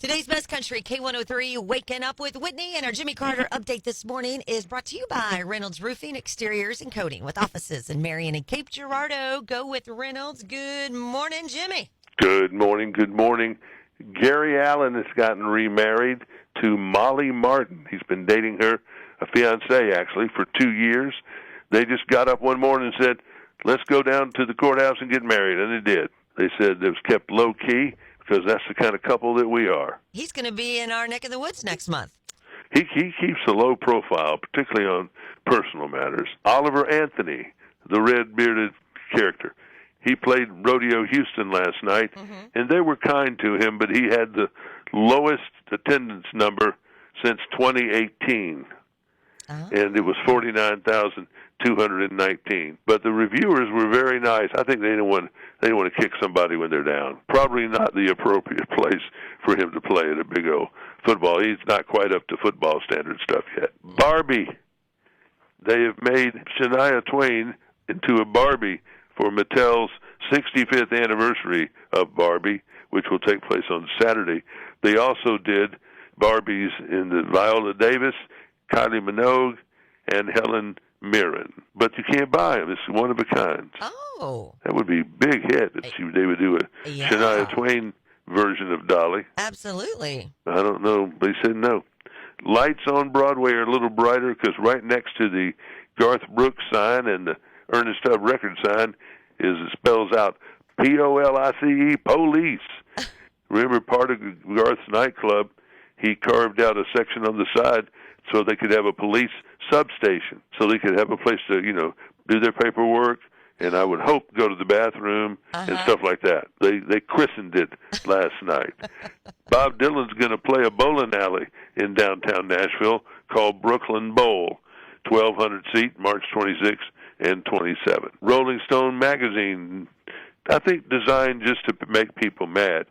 Today's Best Country, K103, Waking Up with Whitney, and our Jimmy Carter update this morning is brought to you by Reynolds Roofing, Exteriors, and Coating, with offices in Marion and Cape Girardeau. Go with Reynolds. Good morning, Jimmy. Good morning, good morning. Gary Allan has gotten remarried to Molly Martin. He's been dating her, a fiancée actually, for 2 years. They just got up one morning and said, let's go down to the courthouse and get married, and they did. They said it was kept low-key because that's the kind of couple that we are. He's going to be in our neck of the woods next month. He keeps a low profile, particularly on personal matters. Oliver Anthony, the red-bearded character, he played Rodeo Houston last night, and they were kind to him, but he had the lowest attendance number since 2018, and it was 49,219. But the reviewers were very nice. I think they didn't want to kick somebody when they're down. Probably not the appropriate place for him to play at a big old football. He's not quite up to football standard stuff yet. Barbie. They have made Shania Twain into a Barbie for Mattel's 65th anniversary of Barbie, which will take place on Saturday. They also did Barbies in the Viola Davis, Kylie Minogue, and Helen Mirren. But you can't buy them. It's one of a kind. Oh. That would be a big hit if they would do a Shania Twain version of Dolly. Absolutely. I don't know. They said no. Lights on Broadway are a little brighter because right next to the Garth Brooks sign and the Ernest Tubb record sign it spells out Police, police. Remember, part of Garth's nightclub, he carved out a section on the side so they could have a police substation, so they could have a place to, do their paperwork, and I would hope go to the bathroom and stuff like that. They christened it last night. Bob Dylan's going to play a bowling alley in downtown Nashville called Brooklyn Bowl, 1,200 seat, March 26th and 27. Rolling Stone magazine, I think designed just to make people mad,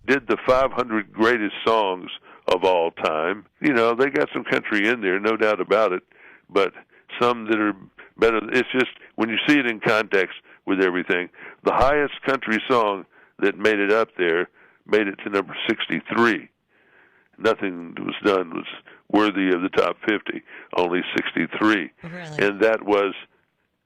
did the 500 greatest songs of all time. They got some country in there, no doubt about it, but some that are better. It's just, when you see it in context with everything, the highest country song that made it up there made it to number 63. Nothing that was done was worthy of the top 50, only 63. Really? And that was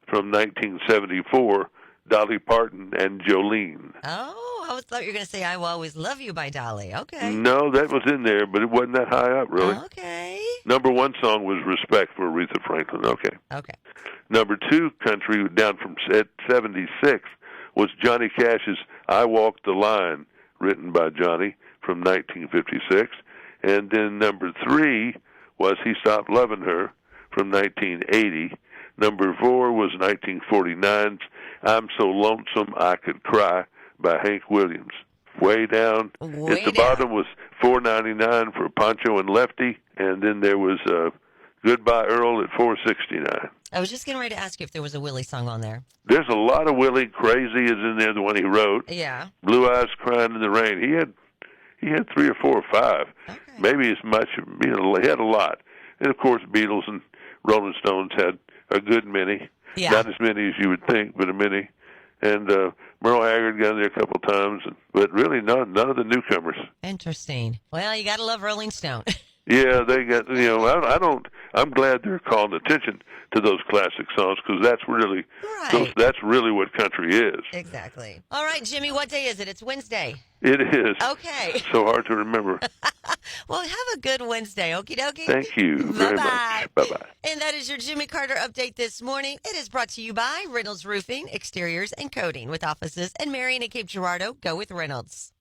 from 1974, Dolly Parton and Jolene. Oh, I thought you were going to say I Will Always Love You by Dolly. Okay. No, that was in there, but it wasn't that high up, really. Okay. Number one song was Respect for Aretha Franklin. Okay. Number two country, down from 76, was Johnny Cash's I Walked the Line, written by Johnny, from 1956. And then number three was He Stopped Loving Her, from 1980. Number four was 1949's I'm So Lonesome I Could Cry by Hank Williams. Way down. At the bottom was $4.99 for Poncho and Lefty, and then there was Goodbye Earl at $4.69. I was just getting ready to ask you if there was a Willie song on there. There's a lot of Willie. Crazy is in there, the one he wrote. Yeah. Blue Eyes Crying in the Rain. He had 3 or 4 or 5. Okay. Maybe as much. He had a lot. And of course, Beatles and Rolling Stones had a good many. Yeah. Not as many as you would think, but a many. And Merle Haggard got in there a couple times, but really none of the newcomers. Interesting. Well, you got to love Rolling Stone. Yeah, they got, I'm glad they're calling attention to those classic songs because that's really, that's really what country is. Exactly. All right, Jimmy, what day is it? It's Wednesday. It is. Okay. It's so hard to remember. Well, have a good Wednesday. Okie dokie. Thank you very much. Bye-bye. And that is your Jimmy Carter update this morning. It is brought to you by Reynolds Roofing, Exteriors, and Coating, with offices in Marion and Cape Girardeau. Go with Reynolds.